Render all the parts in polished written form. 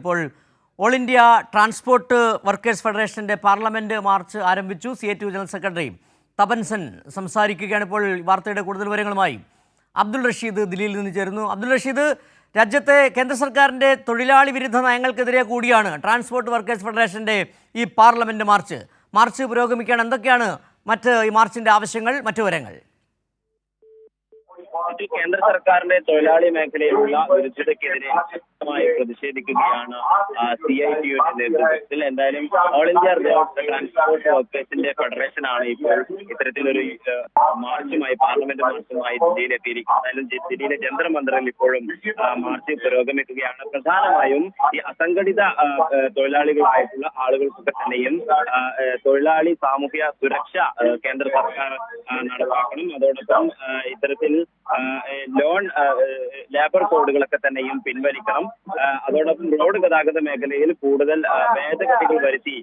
ഇപ്പോൾ all India transport workers ഫെഡറേഷൻ്റെ parliament march ആരംഭിച്ചു. CITU ജനറൽ സെക്രട്ടറി തപൻസൻ സംസാരിക്കുകയാണ്. ഇപ്പോൾ വാർത്തയുടെ കൂടുതൽ വിവരങ്ങളുമായി അബ്ദുൾ റഷീദ് ദില്ലിയിൽ നിന്ന് ചേരുന്നു. അബ്ദുൾ റഷീദ്, രാജ്യത്തെ കേന്ദ്ര സർക്കാരിൻ്റെ തൊഴിലാളി വിരുദ്ധ നയങ്ങൾക്കെതിരെ കൂടിയാണ് ട്രാൻസ്പോർട്ട് വർക്കേഴ്സ് ഫെഡറേഷൻ്റെ ഈ പാർലമെൻറ്റ് മാർച്ച് പുരോഗമിക്കുകയാണ്. എന്തൊക്കെയാണ് ഈ മാർച്ചിൻ്റെ ആവശ്യങ്ങൾ, മറ്റു വിവരങ്ങൾ? കേന്ദ്ര സർക്കാരിന്റെ തൊഴിലാളി മേഖലയിലുള്ള വിരുദ്ധതയ്ക്കെതിരെ ശക്തമായി പ്രതിഷേധിക്കുകയാണ് CITUവിന്റെ നേതൃത്വത്തിൽ. എന്തായാലും ഓൾ ഇന്ത്യ ട്രാൻസ്പോർട്ട് വർക്കേഴ്സിന്റെ ഫെഡറേഷനാണ് ഇപ്പോൾ ഇത്തരത്തിലൊരു മാർച്ചുമായി, പാർലമെന്റ് മാർച്ചുമായി ദില്ലിയിൽ എത്തിയിരിക്കുന്നത്. എന്തായാലും ദില്ലിയിലെ ജന്തർ മന്ദിറിൽ ഇപ്പോഴും മാർച്ച് പുരോഗമിക്കുകയാണ്. പ്രധാനമായും ഈ അസംഘടിത തൊഴിലാളികളായിട്ടുള്ള ആളുകൾക്കൊക്കെ തന്നെയും തൊഴിലാളി സാമൂഹ്യ സുരക്ഷ കേന്ദ്ര സർക്കാർ നടപ്പാക്കണം. അതോടൊപ്പം ഇത്തരത്തിൽ ലോൺ ലേബർ കോഡുകളൊക്കെ തന്നെയും പിൻവലിക്കണം. അതോടൊപ്പം റോഡ് ഗതാഗത മേഖലയിൽ കൂടുതൽ ഭേദഗതികൾ വരുത്തി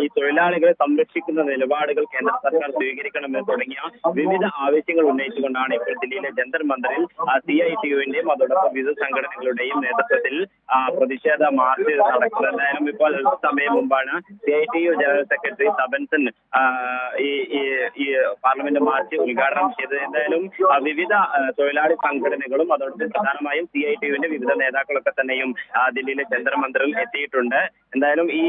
ഈ തൊഴിലാളികളെ സംരക്ഷിക്കുന്ന നിലപാടുകൾ കേന്ദ്ര സർക്കാർ സ്വീകരിക്കണമെന്ന് തുടങ്ങിയ വിവിധ ആവശ്യങ്ങൾ ഉന്നയിച്ചുകൊണ്ടാണ് ഇപ്പോൾ ദില്ലിയിലെ ജന്തർ മന്ദിറിൽ CITUവിന്റെയും അതോടൊപ്പം വിവിധ സംഘടനകളുടെയും നേതൃത്വത്തിൽ പ്രതിഷേധ മാർച്ച് നടക്കുന്നത്. എന്തായാലും ഇപ്പോൾ സമയം മുമ്പാണ് CITU ജനറൽ സെക്രട്ടറി തപൻസൻ ഈ പാർലമെന്റ് മാർച്ച് ഉദ്ഘാടനം ചെയ്തത്. എന്തായാലും വിവിധ തൊഴിലാളി സംഘടനകളും അതോടൊപ്പം പ്രധാനമായും CITUവിന്റെ വിവിധ നേതാക്കളൊക്കെ തന്നെയും ദില്ലിയിലെ ജന്തർ മന്ദിറിൽ എത്തിയിട്ടുണ്ട്. എന്തായാലും ഈ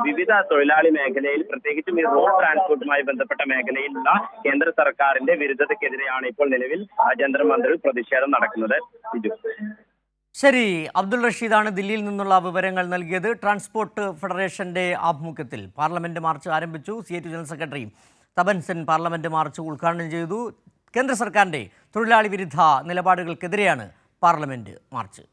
വിവിധ തൊഴിലാളി മേഖലയിൽ, പ്രത്യേകിച്ചും ഈ റോഡ് ട്രാൻസ്പോർട്ടുമായി ബന്ധപ്പെട്ട മേഖലയിലുള്ള കേന്ദ്ര സർക്കാരിന്റെ വിരുദ്ധതയ്ക്കെതിരെയാണ് ഇപ്പോൾ നിലവിൽ ജന്തർ മന്ദിറിൽ പ്രതിഷേധം നടക്കുന്നത്. ശരി, അബ്ദുൾ റഷീദാണ് ദില്ലിയിൽ നിന്നുള്ള വിവരങ്ങൾ നൽകിയത്. ട്രാൻസ്പോർട്ട് ഫെഡറേഷന്റെ ആഭിമുഖ്യത്തിൽ പാർലമെന്റ് മാർച്ച് ആരംഭിച്ചു. CITU general secretary Tapan Sen parliament March ഉദ്ഘാടനം ചെയ്തു. കേന്ദ്ര സർക്കാരിൻ്റെ തൊഴിലാളി വിരുദ്ധ നിലപാടുകൾക്കെതിരെയാണ് പാർലമെന്റ് മാർച്ച്.